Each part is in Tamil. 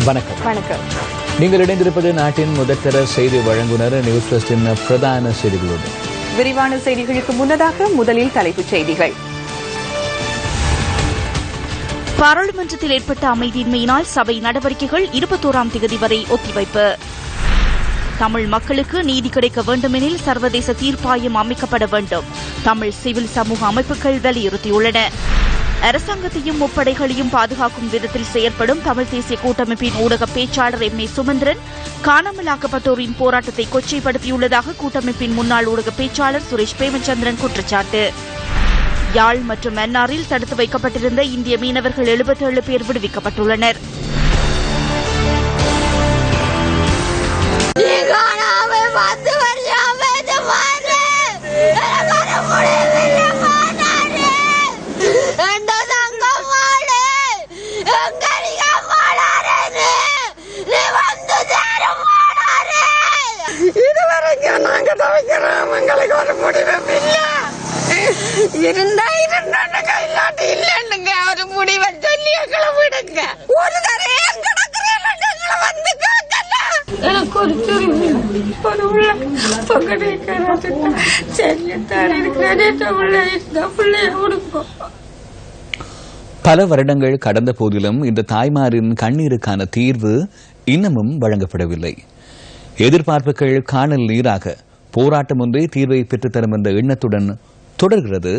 வணக்கம். வணக்கம். நீங்கள் இணைந்திருப்பது நாட்டின் முதற்தர செய்தி வழங்குனர் நியூஸ் ஃபர்ஸ்டின் பிரதான செய்திகளோடு. விரிவான செய்திகளுக்கு முன்னதாக முதலில் தலைப்புச் செய்திகள். பாராளுமன்றத்தில் ஏற்பட்ட அமைதியின்மையினால் சபை நடவடிக்கைகள் 21ஆம் தேதி வரை ஒத்திவைப்பு. தமிழ் மக்களுக்கு நீதி கிடைக்க வேண்டுமெனில் சர்வதேச தீர்ப்பாயம் அமைக்கப்பட வேண்டும். தமிழ் சிவில் சமூக அமைப்புகள் வலியுறுத்தியுள்ளன. அரசாங்கத்தையும் முப்படைகளையும் பாதுகாக்கும் விதத்தில் செயற்படும் தமிழ் தேசிய கூட்டமைப்பின் ஊடக பேச்சாளர் எம். ஏ. சுமந்திரன் காணாமலாக்கப்பட்டோரின் போராட்டத்தை கொச்சைப்படுத்தியுள்ளதாக கூட்டமைப்பின் முன்னாள் ஊடக பேச்சாளர் சுரேஷ் பிரேமச்சந்திரன் குற்றச்சாட்டு. யாழ் மற்றும் மன்னாரில் தடுத்து வைக்கப்பட்டிருந்த இந்திய மீனவர்கள் 77 பேர் விடுவிக்கப்பட்டுள்ளனர். பல வருடங்கள் கடந்த போதிலும் இந்த தாய்மாரின் கண்ணீருக்கான தீர்வு இன்னமும் வழங்கப்படவில்லை. எதிர்பார்ப்புகள் காணல் நீராக போராட்டம் ஒன்றே தீர்வை பெற்றுத்தரும் என்ற எண்ணத்துடன் தொடர்கிறது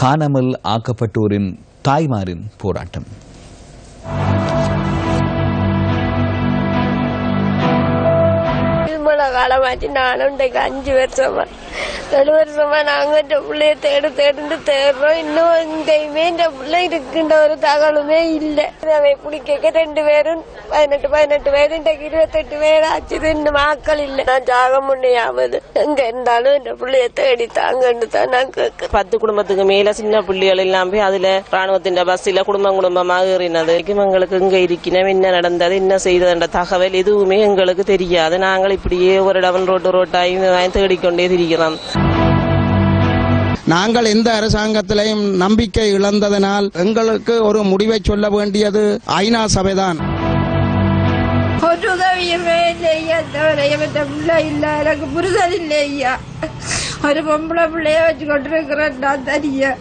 காணாமல் ஆக்கப்பட்டோரின் தாய்மாரின் போராட்டம். காலமாச்சு. நானும் 5 வருஷமா 7 வருஷமா நாங்க இந்த பிள்ளைய தேடுன்னு தேடுறோம். இன்னும் எங்கேயுமே இந்த பிள்ளை இருக்கின்ற ஒரு தகவலுமே இல்லை. அவை பிடிக்க 2 பேரும் 18 பேர், இன்றைக்கு 28 பேர் ஆச்சுது. இன்னும் ஆக்கள் இல்லை. நான் ஜாக முன்னையாவது எங்க இருந்தாலும் இந்த பிள்ளைய தேடி தாங்கன்னு தான் நான் கேட்க. 10 குடும்பத்துக்கு மேல சின்ன பிள்ளைகள் எல்லாம் போய் அதுல ராணுவத்தின் பஸ்ஸில குடும்பமாக ஏறினது. எங்களுக்கு இங்க இருக்கணும், என்ன நடந்தது, என்ன செய்ததுன்ற தகவல் எதுவுமே எங்களுக்கு தெரியாது. நாங்கள் இப்படியே ஒரு டவன் ரோட்டாய் தேடிக்கொண்டே திரிகிறோம். நாங்கள் எந்த அரசாங்கத்திலையும் நம்பிக்கை இழந்ததனால் எங்களுக்கு ஒரு முடிவை சொல்ல வேண்டியது ஐநா சபைதான். ஒரு உதவியுமே இல்லையா, பிள்ளை இல்ல, எனக்கு புரிதல் இல்லையா. ஒரு பொம்பளை பிள்ளைய வச்சு கொண்டிருக்கிறேன் நான் தனியா.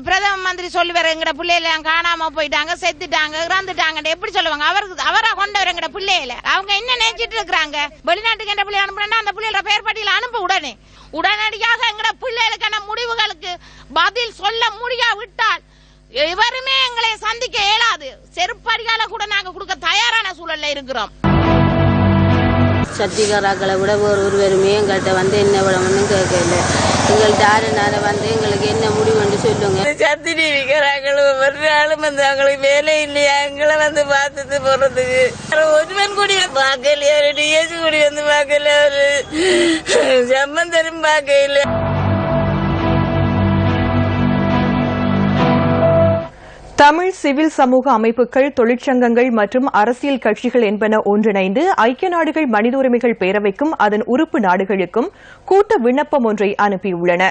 பிரதம மந்திரி சொல்லி வர எங்கட பிள்ளைல காணாம போயிட்டாங்க, செத்துட்டாங்க, இறந்துட்டாங்க எப்படி சொல்லுவாங்க? அவரா கொண்டவர் எங்கட பிள்ளையில. அவங்க என்ன நினைச்சிட்டு இருக்கிறாங்க? வெளிநாட்டுக்கு எந்த பிள்ளை அனுப்புனா அந்த பிள்ளையோட பெயர் பட்டியல அனுப்ப உடனடியாக எங்கட பிள்ளைகளுக்கான முடிவுகளுக்கு பதில் சொல்ல முடியாவிட்டால் எவருமே எங்களை சந்திக்க இயலாது. செருப்படியால கூட நாங்க கொடுக்க தயாரான சூழல்ல இருக்கிறோம். சத்திகாராக்களை விட ஒருவருமே எங்கள்கிட்ட என்ன விடணும்னு கேட்கல. எங்கள்கிட்ட எங்களுக்கு என்ன முடிவுன்னு சொல்லுங்க. சத்தி டிவிக்கிறாங்களும் அவங்களுக்கு வேலை இல்லையா எங்களை பார்த்துட்டு போறதுக்கு? ஒருவன் கூடிய பார்க்கலையா, ஒரு டிஎஸ் கூடி பார்க்கல, ஒரு சம்பந்தரும் பார்க்கல. தமிழ் சிவில் சமூக அமைப்புகள், தொழிற்சங்கங்கள் மற்றும் அரசியல் கட்சிகள் என்பன ஒன்றிணைந்து ஐக்கிய நாடுகள் மனித உரிமைகள் பேரவைக்கும் அதன் உறுப்பு நாடுகளுக்கும் கூட்ட விண்ணப்பம் ஒன்றை அனுப்பியுள்ளன.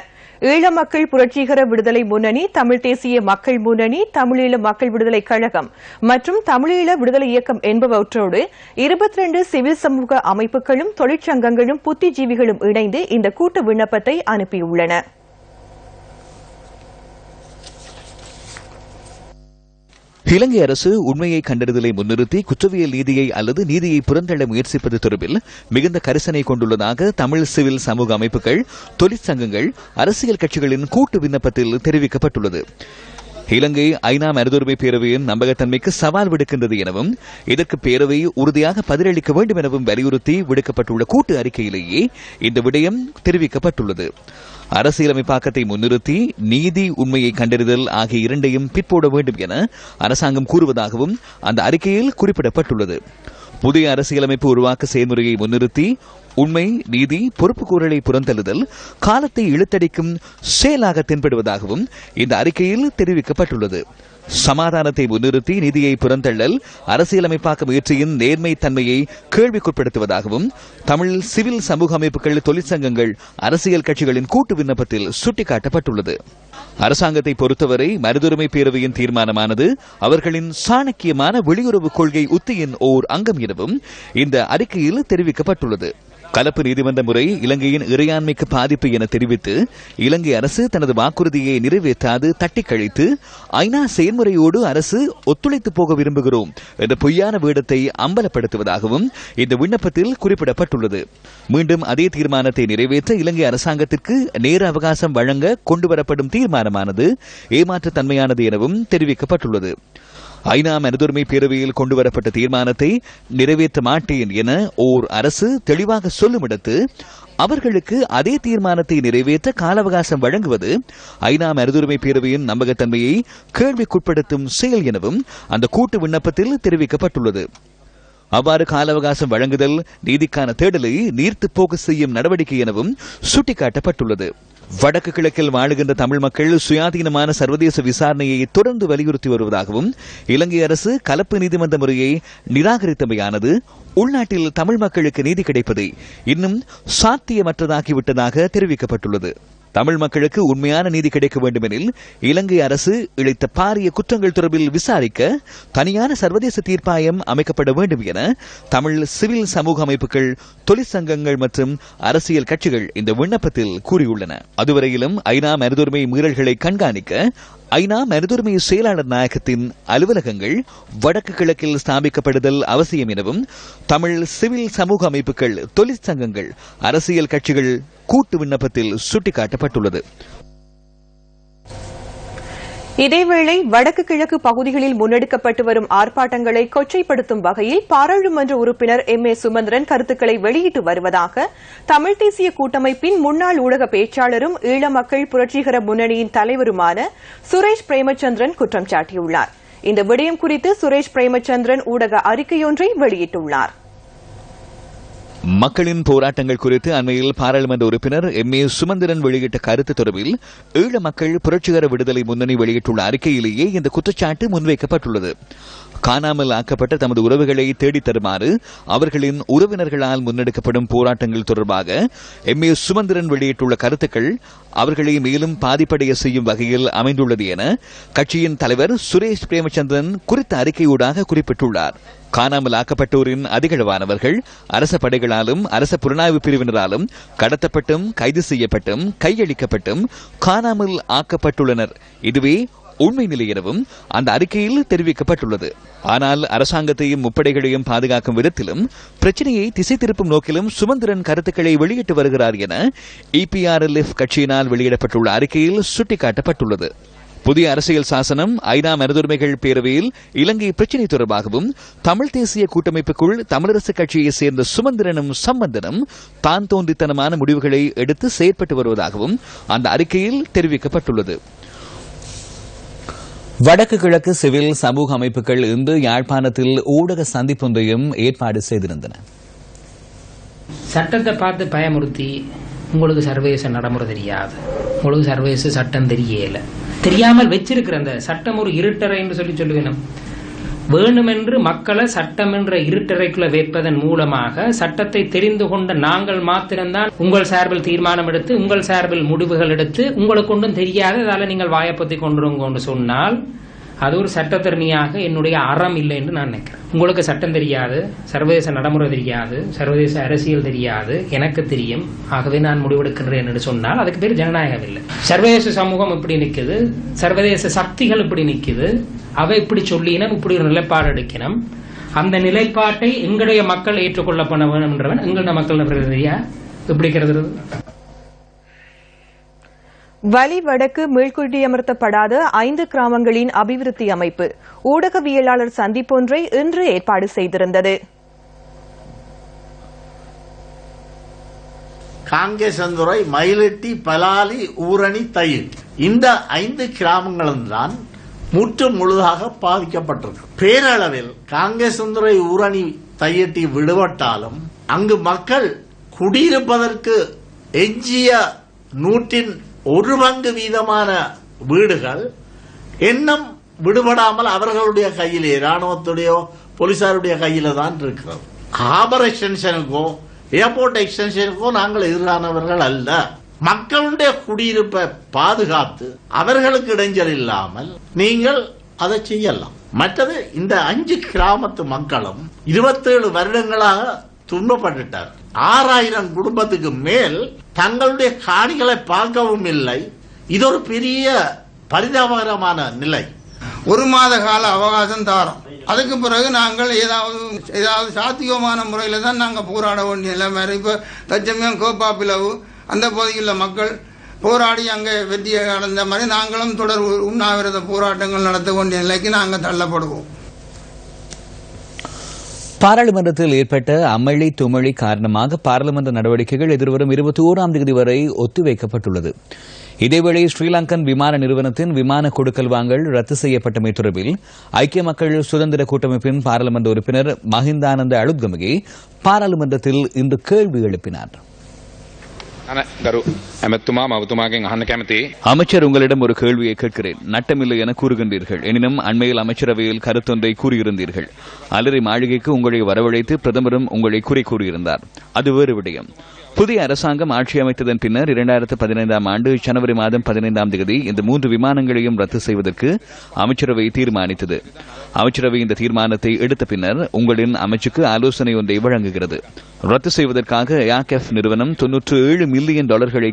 ஈழ மக்கள் புரட்சிகர விடுதலை முன்னணி, தமிழ் தேசிய மக்கள் முன்னணி, தமிழீழ மக்கள் விடுதலை கழகம் மற்றும் தமிழீழ விடுதலை இயக்கம் என்பவற்றோடு 22 சிவில் சமூக அமைப்புகளும் தொழிற்சங்கங்களும் புத்திஜீவிகளும் இணைந்து இந்த கூட்ட விண்ணப்பத்தை அனுப்பியுள்ளன. இலங்கை அரசு உண்மையை கண்டறிதலை முன்னிறுத்தி குற்றவியல் நீதியை அல்லது நீதியை புறந்தள்ள முயற்சிப்பது தொடர்பில் மிகுந்த கரிசனை கொண்டுள்ளதாக தமிழ் சிவில் சமூக அமைப்புகள், தொழிற்சங்கங்கள், அரசியல் கட்சிகளின் கூட்டு விண்ணப்பத்தில் தெரிவிக்கப்பட்டுள்ளது. இலங்கை ஐநா மனித பேரவையின் நம்பகத்தன்மைக்கு சவால் விடுக்கின்றது எனவும் இதற்கு பேரவை உறுதியாக பதிலளிக்க வேண்டும் எனவும் வலியுறுத்தி விடுக்கப்பட்டுள்ள கூட்டு அறிக்கையிலேயே இந்த விடயம் தெரிவிக்கப்பட்டுள்ளது. அரசியலமைப்பாக்கத்தை முன்னிறுத்தி நீதி, உண்மையை கண்டறிதல் ஆகிய இரண்டையும் பிற்போட வேண்டும் என அரசாங்கம் கூறுவதாகவும் அந்த அறிக்கையில் குறிப்பிடப்பட்டுள்ளது. புதிய அரசியலமைப்பு உருவாக்க செயல்முறையை முன்னிறுத்தி உண்மை, நீதி, பொறுப்புக்கூறலை புறந்தள்ளுதல் காலத்தை இழுத்தடிக்கும் செயலாக தென்படுவதாகவும் இந்த அறிக்கையில் தெரிவிக்கப்பட்டுள்ளது. சமாதானத்தை முன்னிறுத்தி நீதியை புறந்தள்ளல் அரசியலமைப்பாக்க முயற்சியின் நேர்மை தன்மையை கேள்விக்குட்படுத்துவதாகவும் தமிழ் சிவில் சமூக அமைப்புகள், தொழிற்சங்கங்கள், அரசியல் கட்சிகளின் கூட்டு விண்ணப்பத்தில் சுட்டிக்காட்டப்பட்டுள்ளது. அரசாங்கத்தை பொறுத்தவரை மனிதுரிமை பேரவையின் தீர்மானமானது அவர்களின் சாணக்கியமான வெளியுறவு கொள்கை உத்தியின் ஓர் அங்கம் எனவும் இந்த அறிக்கையில் தெரிவிக்கப்பட்டுள்ளது. கலப்பு நீதிமன்ற முறை இலங்கையின் இறையாண்மைக்கு பாதிப்பு என தெரிவித்து இலங்கை அரசு தனது வாக்குறுதியை நிறைவேற்றாது தட்டி கழித்து ஐநா செயல்முறையோடு அரசு ஒத்துழைத்து போக விரும்புகிறோம் என்ற பொய்யான வேடத்தை அம்பலப்படுத்துவதாகவும் இந்த விண்ணப்பத்தில் குறிப்பிடப்பட்டுள்ளது. மீண்டும் அதே தீர்மானத்தை நிறைவேற்ற இலங்கை அரசாங்கத்திற்கு நேர அவகாசம் வழங்க கொண்டுவரப்படும் தீர்மானமானது ஏமாற்றுத்தன்மையானது எனவும் தெரிவிக்கப்பட்டுள்ளது. ஐநா மனிதுரிமை பேரவையில் கொண்டுவரப்பட்ட தீர்மானத்தை நிறைவேற்ற மாட்டேன் என ஓர் அரசு தெளிவாக சொல்லுமிடத்து அவர்களுக்கு அதே தீர்மானத்தை நிறைவேற்ற கால அவகாசம் வழங்குவது ஐநா மனிதுரிமை பேரவையின் நம்பகத்தன்மையை கேள்விக்குட்படுத்தும் செயல் எனவும் அந்த கூட்டு விண்ணப்பத்தில் தெரிவிக்கப்பட்டுள்ளது. அவ்வாறு கால அவகாசம் வழங்குதல் நீதிக்கான தேடலை நீர்த்துப் போக செய்யும் நடவடிக்கை எனவும் சுட்டிக்காட்டப்பட்டுள்ளது. வடக்கு கிழக்கில் வாழுகின்ற தமிழ் மக்கள் சுயாதீனமான சர்வதேச விசாரணையை தொடர்ந்து வலியுறுத்தி வருவதாகவும் இலங்கை அரசு கலப்பு நீதிமன்ற முறையை நிராகரித்தமையானது உள்நாட்டில் தமிழ் மக்களுக்கு நீதி கிடைப்பதை இன்னும் சாத்தியமற்றதாகிவிட்டதாக தெரிவிக்கப்பட்டுள்ளது. தமிழ் மக்களுக்கு உண்மையான நீதி கிடைக்க வேண்டுமெனில் இலங்கை அரசு இழைத்த பாரிய குற்றங்கள் தொடர்பில் விசாரிக்க தனியான சர்வதேச தீர்ப்பாயம் அமைக்கப்பட வேண்டும் என தமிழ் சிவில் சமூக அமைப்புகள், தொழிற்சங்கங்கள் மற்றும் அரசியல் கட்சிகள் இந்த விண்ணப்பத்தில் கூறியுள்ளன. அதுவரையிலும் ஐநா மனிதுரிமை மீறல்களை கண்காணிக்க ஐநா மனிதுரிமை செயலாளர் நாயகத்தின் அலுவலகங்கள் வடக்கு கிழக்கில் ஸ்தாபிக்கப்படுதல் அவசியம் எனவும் தமிழ் சிவில் சமூக அமைப்புகள், தொழிற்சங்கங்கள், அரசியல் கட்சிகள் கூட்டு விண்ணப்பத்தில் சுட்டிக்காட்டப்பட்டுள்ளது. இதேவேளை வடக்கு கிழக்கு பகுதிகளில் முன்னெடுக்கப்பட்டு வரும் ஆர்ப்பாட்டங்களை கொச்சைப்படுத்தும் வகையில் பாராளுமன்ற உறுப்பினர் M.A. சுமந்திரன் கருத்துக்களை வெளியிட்டு வருவதாக தமிழ் தேசிய கூட்டமைப்பின் முன்னாள் ஊடக பேச்சாளரும் ஈழ மக்கள் புரட்சிகர முன்னணியின் தலைவருமான சுரேஷ் பிரேமச்சந்திரன் குற்றம் சாட்டியுள்ளார். இந்த விடயம் குறித்து சுரேஷ் பிரேமச்சந்திரன் ஊடக அறிக்கையொன்றை வெளியிட்டுள்ளார். மக்களின் போராட்டங்கள் குறித்து அண்மையில் பாராளுமன்ற உறுப்பினர் M.A. சுமந்திரன் வெளியிட்ட கருத்து தொடர்பில் ஈழ மக்கள் புரட்சிகர விடுதலை முன்னணி வெளியிட்டுள்ள அறிக்கையிலேயே இந்த குற்றச்சாட்டு முன்வைக்கப்பட்டுள்ளது. காணாமல் ஆக்கப்பட்ட தமது உறவுகளை தேடித் தருமாறு அவர்களின் உறவினர்களால் முன்னெடுக்கப்படும் போராட்டங்கள் தொடர்பாக M.A. சுமந்திரன் வெளியிட்டுள்ள கருத்துக்கள் அவர்களை மேலும் பாதிப்படைய செய்யும் வகையில் அமைந்துள்ளது என கட்சியின் தலைவர் சுரேஷ் பிரேமச்சந்திரன் குறித்த அறிக்கையூடாக குறிப்பிட்டுள்ளார். காணாமல் ஆக்கப்பட்டோரின் அதிகளவானவர்கள் அரச படைகளாலும் அரச புலனாய்வு பிரிவினராலும் கடத்தப்பட்டும் கைது செய்யப்பட்டும் கையளிக்கப்பட்டும் காணாமல் ஆக்கப்பட்டுள்ளனர். இதுவே உண்மை நிலை எனவும் அந்த அறிக்கையில் தெரிவிக்கப்பட்டுள்ளது. ஆனால் அரசாங்கத்தையும் முப்படைகளையும் பாதுகாக்கும் விதத்திலும் பிரச்சனையை திசை திருப்பும் நோக்கிலும் சுமந்திரன் கருத்துக்களை வெளியிட்டு வருகிறார் என EPRLF கட்சியினால் வெளியிடப்பட்டுள்ள அறிக்கையில் சுட்டிக்காட்டப்பட்டுள்ளது. புதிய அரசியல் சாசனம், ஐநா மனிதுரிமைகள் பேரவையில் இலங்கை பிரச்சினை தொடர்பாகவும் தமிழ் தேசிய கூட்டமைப்புக்குள் தமிழரசு கட்சியை சேர்ந்த சுமந்திரனும் சம்பந்தனும் தான் தோன்றித்தனமான முடிவுகளை எடுத்து செயற்பட்டு வருவதாகவும் அந்த அறிக்கையில் தெரிவிக்கப்பட்டுள்ளது. வடக்கு கிழக்கு சிவில் சமூக அமைப்புகள் இன்று யாழ்ப்பாணத்தில் ஊடக சந்திப்பொன்றையும் ஏற்பாடு செய்திருந்தன. சட்டத்தை பார்த்து பயமுறுத்தி உங்களுக்கு சர்வதேச நடைமுறை தெரியாது, உங்களுக்கு சர்வதேச சட்டம் தெரியல, தெரியாமல் வச்சிருக்கிற அந்த சட்டம் ஒரு இருட்டறை என்று சொல்லுவேன். வேணுமென்று மக்களை சட்டம் என்ற இருட்டறைக்குள்ள வைப்பதன் மூலமாக சட்டத்தை தெரிந்து கொண்ட நாங்கள் மாத்திரம்தான் உங்கள் சார்பில் தீர்மானம் எடுத்து உங்கள் சார்பில் முடிவுகள் எடுத்து உங்களுக்கு ஒன்றும் தெரியாது அதால நீங்கள் வாயப்பத்தி கொண்டு சொன்னால் அது ஒரு சட்டத்தரணியாக என்னுடைய அறம் இல்லை என்று நான் நினைக்கிறேன். உங்களுக்கு சட்டம் தெரியாது, சர்வதேச நடைமுறை தெரியாது, சர்வதேச அரசியல் தெரியாது, எனக்கு தெரியும், ஆகவே நான் முடிவெடுக்கின்றேன் என்று சொன்னால் அதுக்கு பேர் ஜனநாயகம் இல்லை. சர்வதேச சமூகம் இப்படி நிற்குது, சர்வதேச சக்திகள் இப்படி நிற்குது, அவை இப்படி சொல்லினும் இப்படி ஒரு நிலைப்பாடு எடுக்கணும், அந்த நிலைப்பாட்டை எங்களுடைய மக்கள் ஏற்றுக்கொள்ளப்பட வேண்டும் என்றவன் எங்களுடைய மக்கள் பிரதிநிதியா இப்படிக்கிறது. வலி வடக்கு மீள்குடியமர்த்தப்படாத 5 கிராமங்களின் அபிவிருத்தி அமைப்பு ஊடகவியலாளர் சந்திப்பொன்றை இன்று ஏற்பாடு செய்திருந்தது. காங்கேசந்துறை, மயிலட்டி, பலாலி, ஊரணி, தயிர் இந்த 5 கிராமங்களும் தான் முற்று முழுதாக பாதிக்கப்பட்டிருக்கு. பேரளவில் காங்கேசந்துறை, ஊரணி, தையட்டி விடுபட்டாலும் அங்கு மக்கள் குடியிருப்பதற்கு எஞ்சிய 100% வீதமான வீடுகள் இன்னும் விடுபடாமல் அவர்களுடைய கையிலே, ராணுவத்துடைய போலீசாருடைய கையில தான் இருக்கிறது. ஹார்பர் எக்ஸ்டென்ஷனுக்கோ ஏர்போர்ட் எக்ஸ்டென்ஷனுக்கோ நாங்கள் எதிரானவர்கள் அல்ல. மக்களுடைய குடியிருப்பை பாதுகாத்து அவர்களுக்கு இடைஞ்சல் இல்லாமல் நீங்கள் அதை செய்யலாம். மற்றது இந்த 5 கிராமத்து மக்களும் 27 வருடங்களாக துன்பப்பட்டுட்டார். 6000 குடும்பத்துக்கு மேல் தங்களுடைய காணிகளை பார்க்கவும் இல்லை. இது ஒரு பெரிய பரிதாபகரமான நிலை. 1 மாத கால அவகாசம் தாரோம். அதுக்கு பிறகு நாங்கள் ஏதாவது சாத்தியமான முறையில் தான் நாங்கள் போராட வேண்டிய நிலைமை. இப்போ தற்சமயம் கோப்பா பிளவு அந்த பகுதியில் மக்கள் போராடி அங்கே வெற்றியை அடைந்த மாதிரி நாங்களும் தொடர் உண்ணாவிரத போராட்டங்கள் நடத்த வேண்டிய நிலைக்கு நாங்கள் தள்ளப்படுவோம். பாராளுமன்றத்தில் ஏற்பட்ட அமளி துமளி காரணமாக பாராளுமன்ற நடவடிக்கைகள் எதிர்வரும் 21ஆம் தேதி வரை ஒத்திவைக்கப்பட்டுள்ளது. இதேவேளை ஸ்ரீலங்கன் விமான நிறுவனத்தின் விமான கொடுக்கல் வாங்கல் ரத்து செய்யப்பட்டமை தொடர்பில் ஐக்கிய மக்கள் சுதந்திர கூட்டமைப்பின் பாராளுமன்ற உறுப்பினர் மஹிந்தானந்த அழுத்கமகே பாராளுமன்றத்தில் இன்று கேள்வி எழுப்பினார். அமைச்சர், உங்களிடம் ஒரு கேள்வியை கேட்கிறேன். நட்டமில்லை என கூறுகின்றீர்கள். எனினும் அண்மையில் அமைச்சரவையில் கருத்தொன்றை கூறியிருந்தீர்கள். அலரி மாளிகைக்கு உங்களை வரவழைத்து பிரதமரும் உங்களை குறை கூறியிருந்தார். அது வேறு விடயம். புதிய அரசாங்கம் ஆட்சி அமைத்ததன் பின்னர் 2015ஆம் ஆண்டு ஜனவரி மாதம் 15ஆம் தேதி இந்த 3 விமானங்களையும் ரத்து செய்வதற்கு அமைச்சரவை தீர்மானித்தது. அமைச்சரவை இந்த தீர்மானத்தை எடுத்த பின்னர் உங்களின் அமைச்சுக்கு ஆலோசனை ஒன்றை வழங்குகிறது. ரத்து செய்வதற்காக ஏர்கெஃப் நிறுவனம் $97 மில்லியன்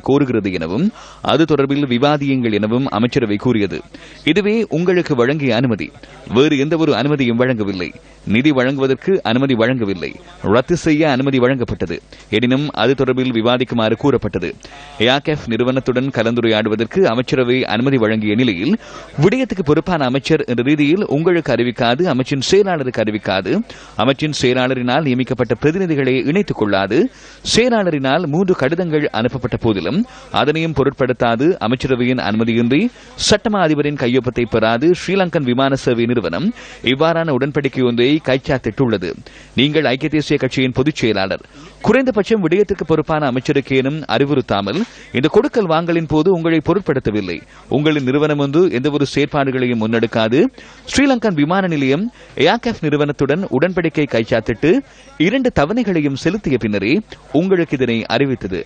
கோருகிறது எனவும் அது தொடர்பில் விவாதியுங்கள் எனவும் அமைச்சரவை கூறியது. இதுவே உங்களுக்கு வழங்கிய அனுமதி. வேறு எந்த ஒரு அனுமதியும் வழங்கவில்லை. நிதி வழங்குவதற்கு அனுமதி வழங்கவில்லை. ரத்து செய்ய அனுமதி வழங்கப்பட்டது. எனினும் அது தொடர்பில் விவாதிக்குமாறு கூறப்பட்டது. ஏர்கெஃப் நிறுவனத்துடன் கலந்துரையாடுவதற்கு அமைச்சரவை அனுமதி வழங்கிய நிலையில் விடயத்துக்கு பொறுப்பான அமைச்சர் என்ற ரீதியில் உங்களுக்கு அறிவிக்காது, அமைச்சின் செயலாளருக்கு அறிவிக்காது, அமைச்சின் செயலாளரினால் நியமிக்கப்பட்ட பிரதிநிதிகளை இணைத்துக் கொள்ளாது, செயலாளரினால் 3 கடிதங்கள் அனுப்பப்பட்ட போதிலும் அதனையும் பொருட்படுத்தாது, அமைச்சரவையின் அனுமதியின்றி சட்டமா அதிபரின் கையொப்பத்தை பெறாது ஸ்ரீலங்கன் விமான சேவை நிறுவனம் இவ்வாறான உடன்படிக்கை ஒன்றை கைச்சாத்திட்டுள்ளது. நீங்கள் ஐக்கிய தேசிய கட்சியின் பொதுச் செயலாளர். குறைந்தபட்சம் விடயத்திற்கு பொறுப்பான அமைச்சருக்கேனும் அறிவுறுத்தாமல் இந்த கொடுக்கல் வாங்கலின் போது உங்களை பொருட்படுத்தவில்லை. உங்களின் நிறுவனம் ஒன்று எந்தவொரு செயற்பாடுகளையும் முன்னெடுக்காது ஸ்ரீலங்கன் விமான நிலையம் ஏர்கெஃப் நிறுவனத்துடன் உடன்படிக்கை கைச்சாத்திட்டு 2 தவணைகளையும் செலுத்திய பின்னரே உங்களுக்கு இதனை அறிவித்தது.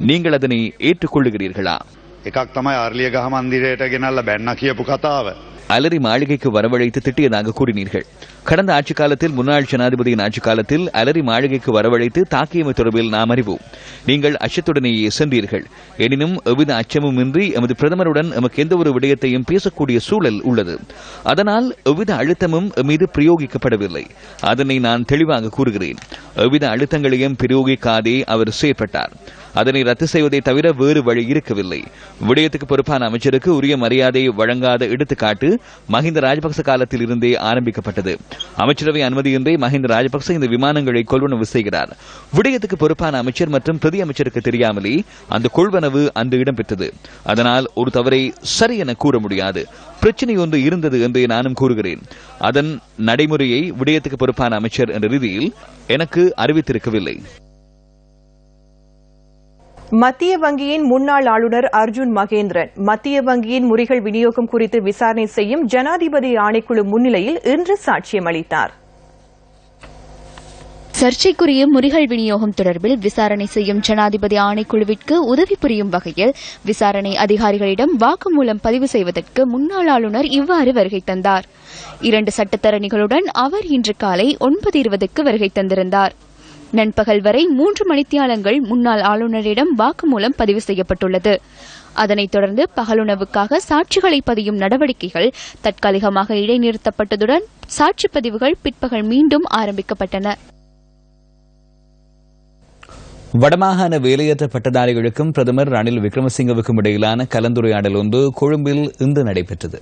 நீங்கள் அதனை ஏற்றுக்கொள்ளுகிறீர்களா? அலரி மாளிகைக்கு வரவழைத்து திட்டியதாக கூறினீர்கள். கடந்த ஆட்சிக் காலத்தில் முன்னாள் ஜனாதிபதியின் ஆட்சிக் காலத்தில் அலரி மாளிகைக்கு வரவழைத்து தாக்கியமை தொடர்பில் நாம் அறிவோம். நீங்கள் அச்சத்துடனேயே சென்றீர்கள். எனினும் எவ்வித அச்சமும் இன்றி எமது பிரதமருடன் எமக்கு எந்த ஒரு விடயத்தையும் பேசக்கூடிய சூழல் உள்ளது. அதனால் எவ்வித அழுத்தமும் மீது பிரயோகிக்கப்படவில்லை. அதனை நான் தெளிவாக கூறுகிறேன். எவ்வித அழுத்தங்களையும் பிரயோகிக்காதே அவர் செயற்பட்டார். அதனை ரத்து செய்வதை தவிர வேறு வழி இருக்கவில்லை. விடயத்துக்கு பொறுப்பான அமைச்சருக்கு உரிய மரியாதையை வழங்காத எடுத்துக்காட்டு மஹிந்த ராஜபக்ச காலத்தில் இருந்தே ஆரம்பிக்கப்பட்டது. அமைச்சரவை அனுமதியின்றி மஹிந்த ராஜபக்ச இந்த விமானங்களை கொள்வனவு செய்கிறார். விடயத்துக்கு பொறுப்பான அமைச்சர் மற்றும் பிரதி அமைச்சருக்கு தெரியாமலே அந்த கொள்வனவு அன்று இடம்பெற்றது. அதனால் ஒரு தவறை சரி என கூற முடியாது. பிரச்சனை ஒன்று இருந்தது என்று நானும் கூறுகிறேன். அதன் நடைமுறையை விடயத்துக்கு பொறுப்பான அமைச்சர் என்ற ரீதியில் எனக்கு அறிவித்திருக்கவில்லை. மத்திய வங்கியின் முன்னாள் ஆளுநர் அர்ஜுன் மகேந்திரன் மத்திய வங்கியின் முறைகள் விநியோகம் குறித்து விசாரணை செய்யும் ஜனாதிபதி ஆணைக்குழு முன்னிலையில் இன்று சாட்சியம் அளித்தார். சர்ச்சைக்குரிய முறைகள் விநியோகம் தொடர்பில் விசாரணை செய்யும் ஜனாதிபதி ஆணைக்குழுவிற்கு உதவி புரியும் வகையில் விசாரணை அதிகாரிகளிடம் வாக்குமூலம் பதிவு செய்வதற்கு முன்னாள் ஆளுநர் இவ்வாறு வருகை தந்தார். 2 சட்டத்தரணிகளுடன் அவர் இன்று காலை 9:20க்கு வருகை தந்திருந்தார். நண்பகல் வரை 3 மணித்தியாலங்கள் முன்னாள் ஆளுநரிடம் வாக்குமூலம் பதிவு செய்யப்பட்டுள்ளது. அதனைத் தொடர்ந்து பகலுணவுக்காக சாட்சிகளை பதியும் நடவடிக்கைகள் தற்காலிகமாக இடைநிறுத்தப்பட்டதுடன் சாட்சி பதிவுகள் பிற்பகல் மீண்டும் ஆரம்பிக்கப்பட்டன. வடமாகாண வேலையற்ற பட்டதாரிகளுக்கும் பிரதமர் ரணில் விக்ரமசிங்கவுக்கும் இடையிலான கலந்துரையாடல் ஒன்று கொழும்பில் இன்று நடைபெற்றது.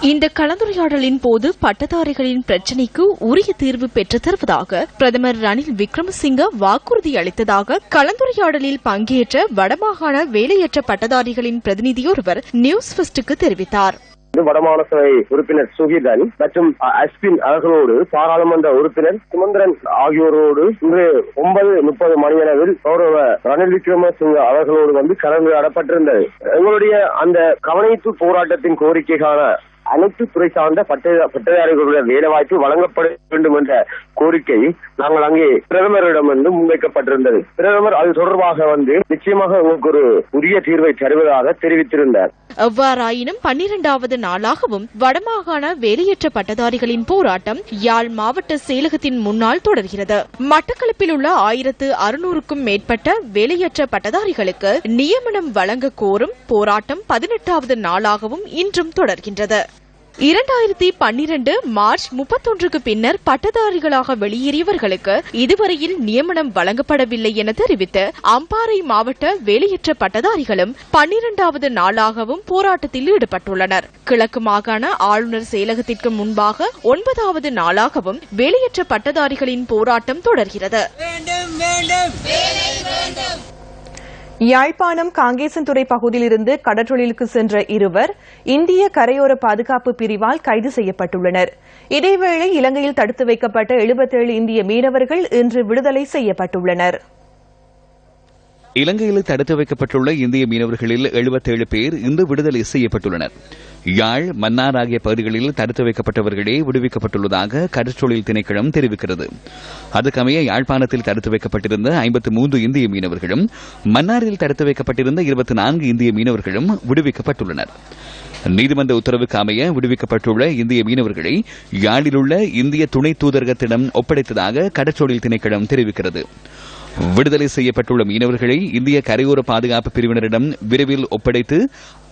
இந்த கலந்துரையாடலின் போது பட்டதாரிகளின் பிரச்சினைக்கு உரிய தீர்வு பெற்றுத் தருவதாக பிரதமர் ரணில் விக்ரமசிங்க வாக்குறுதி அளித்ததாக கலந்துரையாடலில் பங்கேற்ற வடமாகாண வேலையற்ற பட்டதாரிகளின் பிரதிநிதியொருவர் நியூஸ் ஃபர்ஸ்டுக்கு தெரிவித்தார். வடமாகாண சபை உறுப்பினர் சுகீர்தன் மற்றும் அஸ்பின் அவர்களோடு பாராளுமன்ற உறுப்பினர் சுமந்திரன் ஆகியோரோடு இன்று 9:30 மணியளவில் கௌரவ ரணில் விக்ரமசிங்க அவர்களோடு கலந்துரையாடப்பட்டிருந்தது. எங்களுடைய அந்த கவனிப்பு போராட்டத்தின் கோரிக்கைக்கான அனைத்து துறை சார்ந்த பட்டதாரிகளுடைய வேலைவாய்ப்பு வழங்கப்பட வேண்டும் என்ற கோரிக்கை நாங்கள் அங்கே பிரதமரிடமிருந்து முன்வைக்கப்பட்டிருந்தது. பிரதமர் அது தொடர்பாக நிச்சயமாக உங்களுக்கு ஒரு உரிய தீர்வை தருவதாக தெரிவித்திருந்தார். எவ்வாறாயினும் 12வது நாளாகவும் வடமாகாண வேலையற்ற பட்டதாரிகளின் போராட்டம் யாழ் மாவட்ட செயலகத்தின் முன்னால் தொடர்கிறது. மட்டக்களப்பில் உள்ள 1600க்கும் மேற்பட்ட வேலையற்ற பட்டதாரிகளுக்கு நியமனம் வழங்க கோரும் போராட்டம் 18வது நாளாகவும் இன்றும் தொடர்கின்றது. 2012 மார்ச் 31க்கு பின்னர் பட்டதாரிகளாக வெளியேறியவர்களுக்கு இதுவரையில் நியமனம் வழங்கப்படவில்லை என தெரிவித்து அம்பாறை மாவட்ட வேலையற்ற பட்டதாரிகளும் 12வது நாளாகவும் போராட்டத்தில் ஈடுபட்டுள்ளனர். கிழக்கு மாகாண ஆளுநர் செயலகத்திற்கு முன்பாக 9வது நாளாகவும் வேலையற்ற பட்டதாரிகளின் போராட்டம் தொடர்கிறது. யாழ்ப்பாணம் காங்கேசன்துறை பகுதியிலிருந்து கடற்றொழிலுக்கு சென்ற இருவர் இந்திய கரையோர பாதுகாப்பு பிரிவால் கைது செய்யப்பட்டுள்ளனர். இதேவேளை இலங்கையில் தடுத்து வைக்கப்பட்ட 77 இந்திய மீனவர்கள் இன்று விடுதலை செய்யப்பட்டுள்ளனர். இலங்கையில் தடுத்து வைக்கப்பட்டுள்ள இந்திய மீனவர்களில் 77 பேர் இன்று விடுதலை செய்யப்பட்டுள்ளனர். யாழ், மன்னார் ஆகிய பகுதிகளில் தடுத்து வைக்கப்பட்டவர்களே விடுவிக்கப்பட்டுள்ளதாக கடற்றொழில் திணைக்களம் தெரிவிக்கிறது. அதுக்கமைய யாழ்ப்பாணத்தில் தடுத்து வைக்கப்பட்டிருந்த 53 இந்திய மீனவர்களும் மன்னாரில் தடுத்து வைக்கப்பட்டிருந்த 24 இந்திய மீனவர்களும் விடுவிக்கப்பட்டுள்ளனர். நீதிமன்ற உத்தரவுக்கு அமைய விடுவிக்கப்பட்டுள்ள இந்திய மீனவர்களை யாழில் உள்ள இந்திய துணை தூதரகத்திடம் ஒப்படைத்ததாக கடற்றொழில் திணைக்களம் தெரிவிக்கிறது. விடுதலை செய்யப்பட்டுள்ள மீனவர்களை இந்திய கரையோர பாதுகாப்பு பிரிவினரிடம் விரைவில் ஒப்படைத்து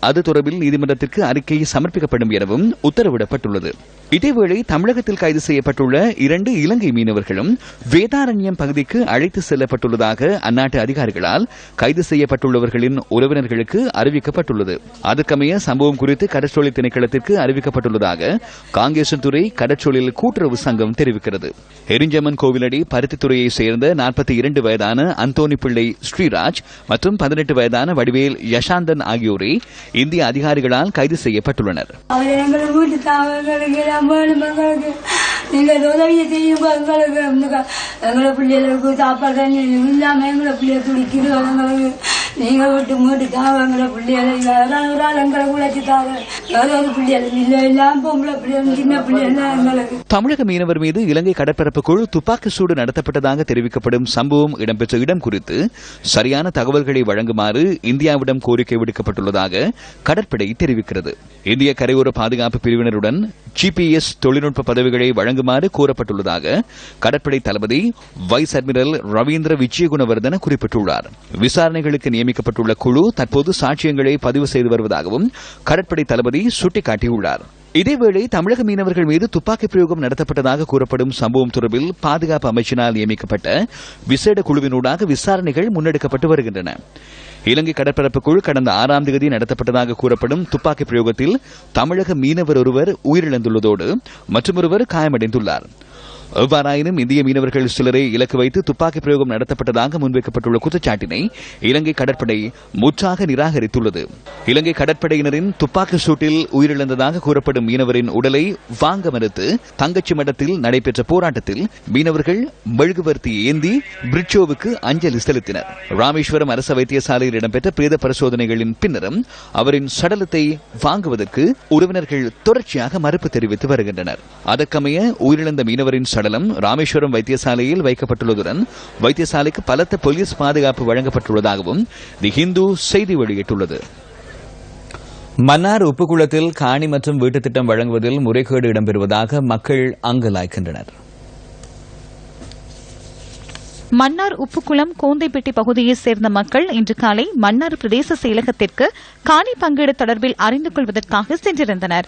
அது தொடர்பில் நீதிமன்றத்திற்கு அறிக்கை சமர்ப்பிக்கப்படும் எனவும் உத்தரவிடப்பட்டுள்ளது. இதேவேளை தமிழகத்தில் கைது செய்யப்பட்டுள்ள 2 இலங்கை மீனவர்களும் வேதாரண்யம் பகுதிக்கு அழைத்து செல்லப்பட்டுள்ளதாக அந்நாட்டு அதிகாரிகளால் கைது செய்யப்பட்டுள்ளவர்களின் உறவினர்களுக்கு அறிவிக்கப்பட்டுள்ளது. அதுக்கமைய சம்பவம் குறித்து கடற்றொழில் திணைக்களத்திற்கு அறிவிக்கப்பட்டுள்ளதாக காங்கேசன்துறை கடற்றொழில் கூட்டுறவு சங்கம் தெரிவிக்கிறது. எரிஞ்சமன் கோவிலடி பருத்தித்துறையைச் சேர்ந்த 42 வயதான அந்தோனி பிள்ளை ஸ்ரீராஜ் மற்றும் 18 வயதான வடிவேல் யசாந்தன் ஆகியோரே இந்திய அதிகாரிகளால் கைது செய்யப்பட்டுள்ளனர். நீங்கள் உதவியை செய்யும் எங்களை பிள்ளைகளுக்கு சாப்பாடு இல்லாம எங்களை பிள்ளைய துடிக்குது. எங்களுக்கு நீங்க விட்டு மூட்டு தாங்க எங்களை பிள்ளைகளை எங்களை குழைச்சி தாங்க. ஏதாவது பிள்ளைகள் இல்லை இல்லாம பொம்பளை பிள்ளைகள் சின்ன பிள்ளைகள் எங்களுக்கு. தமிழக மீனவர் மீது இலங்கை கடற்பரப்புக்குள் துப்பாக்கி சூடு நடத்தப்பட்டதாக தெரிவிக்கப்படும் சம்பவம் இடம்பெற்ற இடம் குறித்து சரியான தகவல்களை வழங்குமாறு இந்தியாவிடம் கோரிக்கை விடுக்கப்பட்டுள்ளதாக கடற்படை தெரிவிக்கிறது. இந்திய கரையோர பாதுகாப்பு பிரிவினருடன் GPS தொழில்நுட்ப பதவிகளை வழங்குமாறு கோரப்பட்டுள்ளதாக கடற்படை தளபதி வைஸ் அட்மிரல் ரவீந்திர விஜயகுணவர்தன குறிப்பிட்டுள்ளார். விசாரணைகளுக்கு நியமிக்கப்பட்டுள்ள குழு தற்போது சாட்சியங்களை பதிவு செய்து வருவதாகவும் கடற்படை தளபதி சுட்டிக்காட்டியுள்ளார். இதேவேளை தமிழக மீனவர்கள் மீது துப்பாக்கி பிரயோகம் நடத்தப்பட்டதாக கூறப்படும் சம்பவம் தொடர்பில் பாதுகாப்பு அமைச்சினால் நியமிக்கப்பட்ட விசேட குழுவினூடாக விசாரணைகள் முன்னெடுக்கப்பட்டு வருகின்றன. இலங்கை கடற்பரப்புக்குள் கடந்த 6ஆம் தேதி நடத்தப்பட்டதாக கூறப்படும் துப்பாக்கி பிரயோகத்தில் தமிழக மீனவர் ஒருவர் உயிரிழந்துள்ளதோடு மற்றொருவர் காயமடைந்துள்ளார். எவ்வாறாயினும் இந்திய மீனவர்கள் சிலரை இலக்கு வைத்து துப்பாக்கி பிரயோகம் நடத்தப்பட்டதாக முன்வைக்கப்பட்டுள்ள குற்றச்சாட்டினை இலங்கை கடற்படை முற்றாக நிராகரித்துள்ளது. இலங்கை கடற்படையினரின் துப்பாக்கி சூட்டில் உயிரிழந்ததாக கூறப்படும் மீனவரின் உடலை வாங்க மறுத்து தங்கச்சி மடத்தில் நடைபெற்ற போராட்டத்தில் மீனவர்கள் மெழுகுவர்த்தி ஏந்தி பிரிட்ஜோவுக்கு அஞ்சலி செலுத்தினர். ராமேஸ்வரம் அரசு வைத்தியசாலையில் இடம்பெற்ற பிரேத பரிசோதனைகளின் பின்னரும் அவரின் சடலத்தை வாங்குவதற்கு உறவினர்கள் தொடர்ச்சியாக மறுப்பு தெரிவித்து வருகின்றனர். அதற்கமைய உயிரிழந்த மீனவரின் சடலம் ராமேஸ்வரம் வைத்தியசாலையில் வைக்கப்பட்டுள்ளதுடன் வைத்தியசாலைக்கு பலத்த போலீஸ் பாதுகாப்பு வழங்கப்பட்டுள்ளதாகவும் தி ஹிந்து செய்தி வெளியிட்டுள்ளது. மன்னார் உப்புக்குளத்தில் காணி மற்றும் வீட்டுத் திட்டம் வழங்குவதில் முறைகேடு இடம்பெறுவதாக மக்கள் அங்கலாய்க்கின்றனர். மன்னார் உப்புக்குளம் கோந்தைப்பட்டி பகுதியைச் சேர்ந்த மக்கள் இன்று காலை மன்னார் பிரதேச செயலகத்திற்கு காணி பங்கீடு தொடர்பில் அறிந்து கொள்வதற்காக சென்றிருந்தனர்.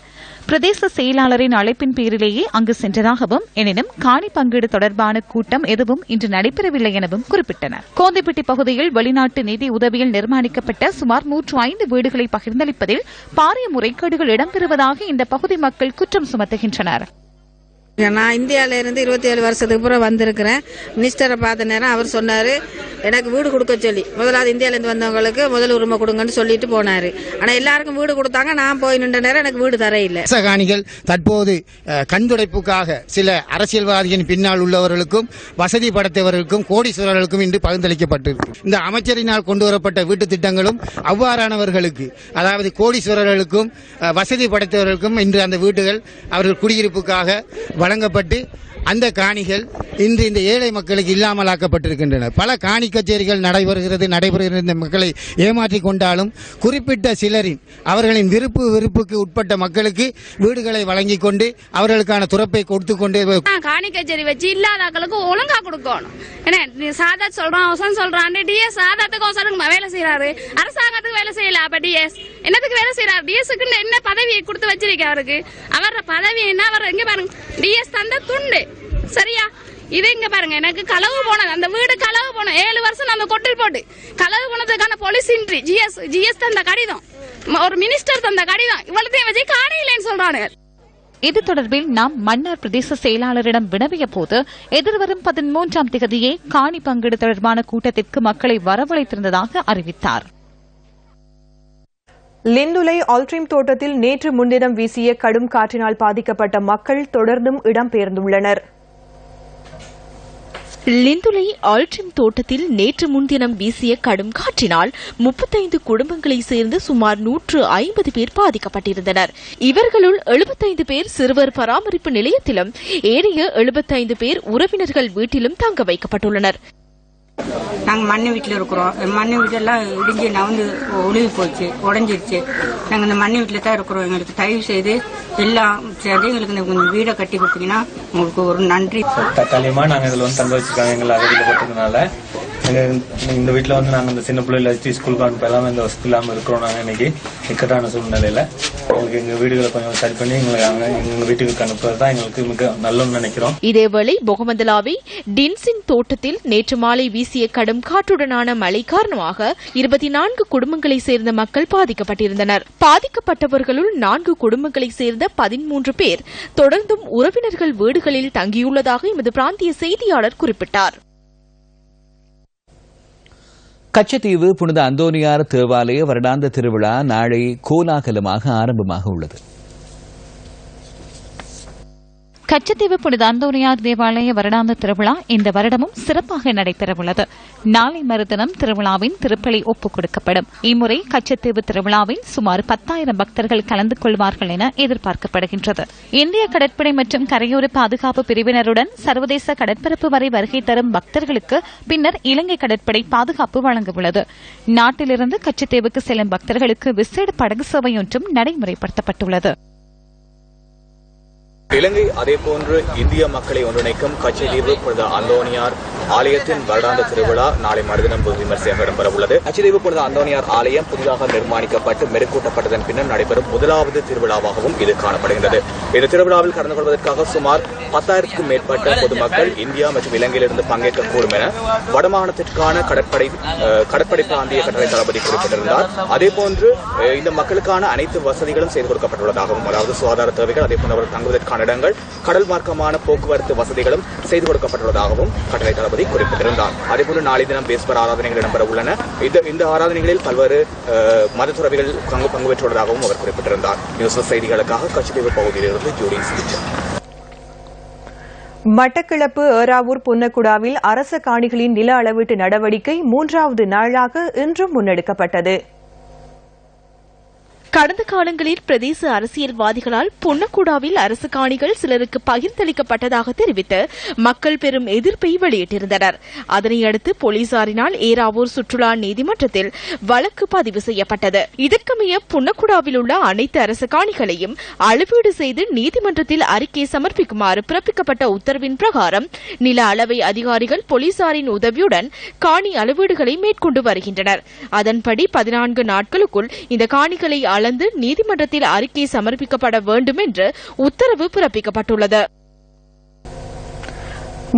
பிரதேச செயலாளரின் அழைப்பின் பேரிலேயே அங்கு சென்றதாகவும், எனினும் காணி பங்கீடு தொடர்பான கூட்டம் எதுவும் இன்று நடைபெறவில்லை எனவும் குறிப்பிட்டனர். கோந்தைப்பட்டி பகுதியில் வெளிநாட்டு நிதி உதவியில் நிர்மாணிக்கப்பட்ட சுமார் 105 வீடுகளை பகிர்ந்தளிப்பதில் பாரிய முறைகேடுகள் இடம்பெறுவதாக இந்த பகுதி மக்கள் குற்றம் சுமத்துகின்றனர். நான் இந்தியாவில இருந்து 27 வருஷத்துக்கு அப்புறம் வந்திருக்கிறேன். மினிஸ்டரை பார்த்த நேரம் அவர் சொன்னாரு எனக்கு வீடு கொடுக்க சொல்லி, முதலாவது இந்தியாவில இருந்து வந்தவங்களுக்கு முதல் உரிமை கொடுங்கன்னு சொல்லிட்டு போனாரு. ஆனா எல்லாருக்கும் வீடு கொடுத்தாங்க. நான் போய் நின்ற நேரம் எனக்கு வீடு தர இல்லை. அரசகாணிகள் தற்போது கண்துடைப்புக்காக சில அரசியல்வாதியின் பின்னால் உள்ளவர்களுக்கும் வசதி படைத்தவர்களுக்கும் கோடீஸ்வரர்களுக்கும் இன்று பகிர்ந்தளிக்கப்பட்டிருக்கு. இந்த அமைச்சரினால் கொண்டு வரப்பட்ட வீட்டு திட்டங்களும் அவ்வாறானவர்களுக்கு, அதாவது கோடீஸ்வரர்களுக்கும் வசதி படைத்தவர்களுக்கும் இன்று அந்த வீடுகள் அவர்கள் குடியிருப்புக்காக வழங்கப்பட்டு அந்த காணிகள் இன்று இந்த ஏழை மக்களுக்கு இல்லாமலாக்கப்பட்டிருக்கின்றன. பல காணி கச்சேரிகள் நடைபெறுகிற இந்த மக்களை ஏமாற்றிக் கொண்டாலும் குறிப்பிட்ட சிலரின் அவர்களின் விருப்புக்கு உட்பட்ட மக்களுக்கு வீடுகளை வழங்கிக் கொண்டு அவர்களுக்கான துறப்பை கொடுத்து கொண்டே காணி கச்சேரி வச்சு இல்லாதவங்களுக்கு ஒழுங்கா கொடுக்கணும். சாதா சொல்றான் டிஎஸ் சாதாத்துக்கு வேலை செய்யறாரு, அரசாங்கத்துக்கு வேலை செய்யல. அப்ப டிஎஸ் என்னத்துக்கு வேலை செய்யறாரு? டிஎஸ்க்கு என்ன பதவியை கொடுத்து வச்சிருக்க அவருக்கு? அவர பதவி என்ன? அவர் எங்க பாருங்க, டிஎஸ் தந்த துண்டு சரியா? இது இங்க பாருங்க, எனக்கு களவு போனது, அந்த வீடு களவு போன 7 வருஷம் நம்ம கொட்டில் போட்டு களவு போனதுக்கான போலீஸ் இன்ட்ரி ஜிஎஸ் தந்த கடிதம், ஒரு மினிஸ்டர் தந்த கடிதம், இவ்வளத்தையும் வச்சு காணையிலேன்னு சொல்றாங்க. இது தொடர்பில் நாம் மன்னார் பிரதேச செயலாளரிடம் வினவிய போது எதிர்வரும் 13ஆம் தேதியே காணி பங்கீடு தொடர்பான கூட்டத்திற்கு மக்களை வரவழைத்திருந்ததாக அறிவித்தார். லிந்துலை ஆல்ட்ரீம் தோட்டத்தில் நேற்று முன்தினம் வீசிய கடும் காற்றினால் பாதிக்கப்பட்ட மக்கள் தொடர்ந்தும் இடம்பெயர்ந்துள்ளனர். லிந்துலை ஆல்ட்ரீம் தோட்டத்தில் நேற்று முன்தினம் வீசிய கடும் காற்றினால் 35 குடும்பங்களை சேர்ந்து சுமார் 150 பேர் பாதிக்கப்பட்டிருந்தனர். இவர்களுள் 75 பேர் சிறுவர் பராமரிப்பு நிலையத்திலும் ஏனைய 75 பேர் உறவினர்கள் வீட்டிலும் தங்க வைக்கப்பட்டுள்ளனர். நாங்கள் மண்ணு வீட்டில் இருக்கிறோம். மண்ணு வீட்டெல்லாம் இடிஞ்சு நவந்து ஒழுகி போச்சு, உடஞ்சிருச்சு. நாங்கள் இந்த மண்ணு வீட்டில் தான் இருக்கிறோம். எங்களுக்கு தயவு செய்து எல்லாம் சேர்ந்து எங்களுக்கு இந்த வீடை கட்டி கொடுத்தீங்கன்னா உங்களுக்கு ஒரு நன்றி. தற்காலிகமாக நாங்கள் இதில் வந்து தங்க வச்சுருக்காங்க. எங்களை அகதியில் போட்டதுனால இந்த வீட்டில் வந்து நாங்கள் இந்த சின்ன பிள்ளைகளை வச்சு ஸ்கூலுக்கு அனுப்ப எல்லாமே இந்த வசதி இல்லாமல் இருக்கிறோம். நாங்கள் இன்னைக்கு இக்கட்டான சூழ்நிலையில் எங்களுக்கு எங்கள் வீடுகளை கொஞ்சம் சரி பண்ணி எங்கள் வீட்டுக்கு அனுப்புறது தான் எங்களுக்கு மிக நல்லன்னு நினைக்கிறோம். இதேவேளை பொகமந்தலாவை டின்சின் தோட்டத்தில் நேற்று மாலை வீசிய கடும் காற்றுடனான மழை காரணமாக 24 குடும்பங்களை சேர்ந்த மக்கள் பாதிக்கப்பட்டிருந்தனர். பாதிக்கப்பட்டவர்களுள் 4 குடும்பங்களை சேர்ந்த 13 பேர் தொடர்ந்தும் உறவினர்கள் வீடுகளில் தங்கியுள்ளதாக எமது பிராந்திய செய்தியாளர் குறிப்பிட்டார். கச்சத்தீவு புனித அந்தோனியார் தேவாலய வருடாந்த திருவிழா நாளை கோலாகலமாக ஆரம்பமாக உள்ளது. கச்சத்தீவு புனித அந்தோனியார் தேவாலய வருடாந்த திருவிழா இந்த வருடமும் சிறப்பாக நடைபெறவுள்ளது. நாளை மறுதினம் திருவிழாவின் திருப்பலி ஒப்புக் கொடுக்கப்படும். இம்முறை கச்சத்தீவு திருவிழாவில் சுமார் 10,000 பக்தர்கள் கலந்து கொள்வார்கள் என எதிர்பார்க்கப்படுகின்றது. இந்திய கடற்படை மற்றும் கரையோர பாதுகாப்பு பிரிவினருடன் சர்வதேச கடற்பரப்பு வரை வருகை தரும் பக்தர்களுக்கு பின்னர் இலங்கை கடற்படை பாதுகாப்பு வழங்கவுள்ளது. நாட்டிலிருந்து கச்சத்தீவுக்கு செல்லும் பக்தர்களுக்கு விசேட படகு சேவை ஒன்றும் நடைமுறைப்படுத்தப்பட்டுள்ளது. இலங்கை அதேபோன்று இந்திய மக்களை ஒன்றிணைக்கும் கச்சத்தீவு புனித அந்தோனியார் ஆலயத்தின் வருடாந்த திருவிழா நாளை மறுதினம் விமர்சையாக இடம்பெறவுள்ளது. கச்சத்தீவு புனித அந்தோனியார் ஆலயம் புதிதாக நிர்மாணிக்கப்பட்டு மெருகூட்டப்பட்டதன் பின்னர் நடைபெறும் முதலாவது திருவிழாவாகவும் இது காணப்படுகிறது. இந்த திருவிழாவில் கலந்து கொள்வதற்காக சுமார் 10,000க்கும் மேற்பட்ட பொதுமக்கள் இந்தியா மற்றும் இலங்கையிலிருந்து பங்கேற்கக்கூடும் என வடமாகாணத்திற்கான கடற்படை பிராந்திய கட்டளை தளபதி குறிப்பிட்டிருந்தார். அதேபோன்று இந்த மக்களுக்கான அனைத்து வசதிகளும் செய்து கொடுக்கப்பட்டுள்ளதாகவும், அதாவது சுகாதார தேவைகள், அதேபோன்று அவர்கள் தங்குவதற்கான இடங்கள், கடல் மார்க்கமான போக்குவரத்து வசதிகளும் செய்து கொடுக்கப்பட்டுள்ளதாகவும் கட்டளை தளபதி குறிப்பிட்டிருந்தார். அதேபோன்று நாளை தினம் பேஸ்பர் ஆராதனைகள் இடம்பெற உள்ளன. இந்த ஆராதனைகளில் பல்வேறு மத துறவிகள் பங்கு பெற்றுள்ளதாகவும் அவர் குறிப்பிட்டிருந்தார். நியூஸ் செய்திகளுக்காக கச்சத்தீவு பகுதியிலிருந்து ஜூடி சிகிச்சை. மட்டக்களப்பு ஏறாவூர் புன்னக்குடாவில் அரச காணிகளின் நில அளவீட்டு நடவடிக்கை 3வது நாளாக இன்றும் முன்னெடுக்கப்பட்டது. கடந்த காலங்களில் பிரதேச அரசியல்வாதிகளால் புன்னக்குடாவில் அரசு காணிகள் சிலருக்கு பகிர்ந்தளிக்கப்பட்டதாக தெரிவித்து மக்கள் பெரும் எதிர்ப்பை வெளியிட்டிருந்தனர். அதனையடுத்து போலீசாரினால் ஏறாவூர் சுற்றுலா நீதிமன்றத்தில் வழக்கு பதிவு செய்யப்பட்டது. இதற்கமைய புன்னக்குடாவில் உள்ள அனைத்து அரசு காணிகளையும் அளவீடு செய்து நீதிமன்றத்தில் அறிக்கை சமர்ப்பிக்குமாறு பிறப்பிக்கப்பட்ட உத்தரவின் பிரகாரம் நில அளவை அதிகாரிகள் போலீசாரின் உதவியுடன் காணி அளவீடுகளை மேற்கொண்டு வருகின்றனர். அதன்படி 14 நாட்களுக்குள் இந்த காணிகளை அளந்து நீதிமன்றத்தில் அறிக்கை சமர்ப்பிக்கப்பட வேண்டும் என்று உத்தரவு பிறப்பிக்கப்பட்டுள்ளது.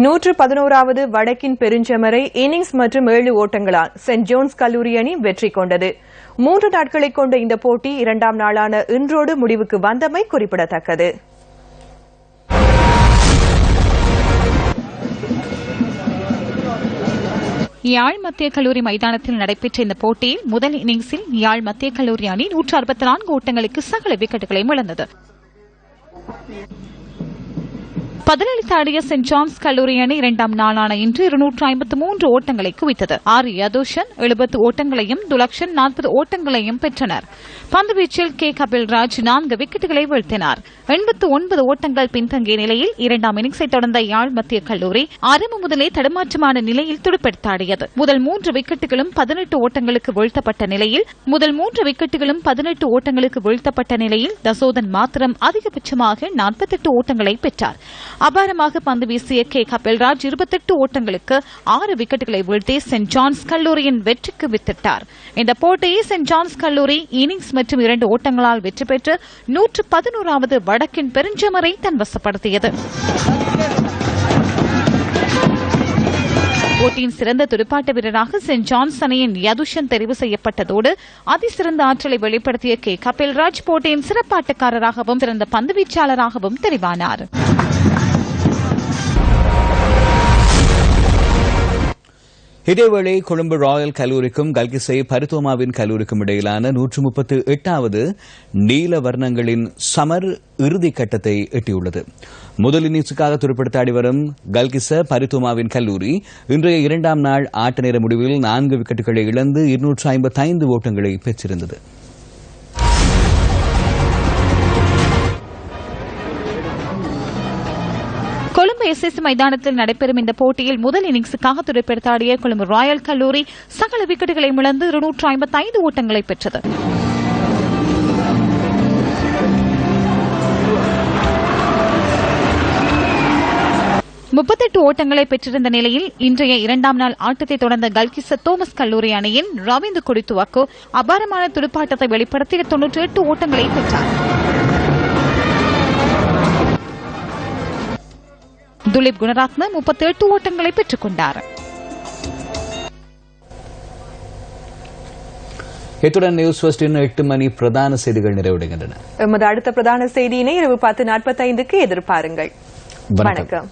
111வது வடக்கின் பெருஞ்சமரை இன்னிங்ஸ் மற்றும் 7 ஓட்டங்களால் சென்ட் ஜோன்ஸ் கல்லூரி அணி வெற்றி கொண்டது. 3 நாட்களை கொண்ட இந்த போட்டி 2ஆம் நாளான இன்றோடு முடிவுக்கு வந்தமை குறிப்பிடத்தக்கது. யாழ் மத்திய கல்லூரி மைதானத்தில் நடைபெற்ற இந்த போட்டியில் முதல் இன்னிங்ஸில் யாழ் மத்திய கல்லூரி அணி 164 ஓட்டங்களுக்கு சகல விக்கெட்டுகளை இழந்தது. பதிலளித்து ஆடிய சென்ட் ஜான்ஸ் கல்லூரி அணி இரண்டாம் நாளான இன்று 253 ஓட்டங்களை குவித்தது. ஆர் யதோஷன் 70 ஓட்டங்களையும் துலக்ஷன் 40 ஓட்டங்களையும் பெற்றனர். பந்துவீச்சில் கே கபில்ராஜ் 4 விக்கெட்டுகளை வீழ்த்தினார். 89 ஓட்டங்கள் பின்தங்கிய நிலையில் இரண்டாம் இன்னிங்ஸை தொடர்ந்த யாழ் மத்திய கல்லூரி ஆரம்பம் முதலே தடுமாற்றமான நிலையில் துடுப்பெடுத்தாடியது. முதல் 3 விக்கெட்டுகளும் 18 ஓட்டங்களுக்கு வீழ்த்தப்பட்ட நிலையில் தசோதன் மாத்திரம் அதிகபட்சமாக 48 ஓட்டங்களை பெற்றார். அபாரமாக பந்து வீசிய கே கபில்ராஜ் 28 ஓட்டங்களுக்கு 6 விக்கெட்டுகளை வீழ்த்தி சென்ட் ஜான்ஸ் கல்லூரியின் வெற்றிக்கு வித்திட்டார். இந்த போட்டியை சென்ட் ஜான்ஸ் கல்லூரி இன்னிங்ஸ் மற்றும் 2 ஓட்டங்களால் வெற்றி பெற்று 111வது வடக்கின் பெருஞ்சமரை தன்வசப்படுத்தியது. போட்டியின் சிறந்த துடுப்பாட்ட வீரராக சென்ட் ஜான்ஸ் அணியின் யதுஷன் தெரிவு செய்யப்பட்டதோடு அதிசிறந்த ஆற்றலை வெளிப்படுத்திய கே கபில்ராஜ் போட்டியின் சிறப்பாட்டக்காரராகவும் சிறந்த பந்துவீச்சாளராகவும் தெரிவானார். இதேவேளை கொழும்பு ராயல் கல்லூரிக்கும் கல்கிசை பரிதோமாவின் கல்லூரிக்கும் இடையிலான 138வது நீல வர்ணங்களின் சமர் இறுதிக்கட்டத்தை எட்டியுள்ளது. முதல் இன்னிங்ஸுக்காக துடுப்படுத்தாடி வரும் கல்கிச பரிதோமாவின் கல்லூரி இன்றைய 2ஆம் நாள் ஆட்ட நேர முடிவில் 4 விக்கெட்டுகளை இழந்து 255 ஓட்டங்களை பெற்றிருந்தது. கொழும்பு எஸ்எஸ் மைதானத்தில் நடைபெறும் இந்த போட்டியில் முதல் இன்னிங்ஸுக்காக துடுப்பெடுத்தாடிய கொழும்பு ராயல் கல்லூரி சகல விக்கெட்டுகளை இழந்து 255 ஓட்டங்களை பெற்றது. ஓட்டங்களை பெற்றிருந்த நிலையில் இன்றைய 2ஆம் நாள் ஆட்டத்தை தொடர்ந்த கல்கிச தோமஸ் கல்லூரி அணியின் ரவீந்து கொடித்துவாக்கு அபாரமான துடுப்பாட்டத்தை வெளிப்படுத்தி 98 ஓட்டங்களை பெற்றார். துலிப் குணராத்ன 38 ஓட்டங்களை பெற்றுக் கொண்டார். இத்துடன் நியூஸ் ஃபர்ஸ்டின் 8 மணி பிரதான செய்திகள் நிறைவடைகின்றன. எமது அடுத்த பிரதான செய்தியினை இரவு 10:45க்கு எதிர்பாருங்கள். வணக்கம்.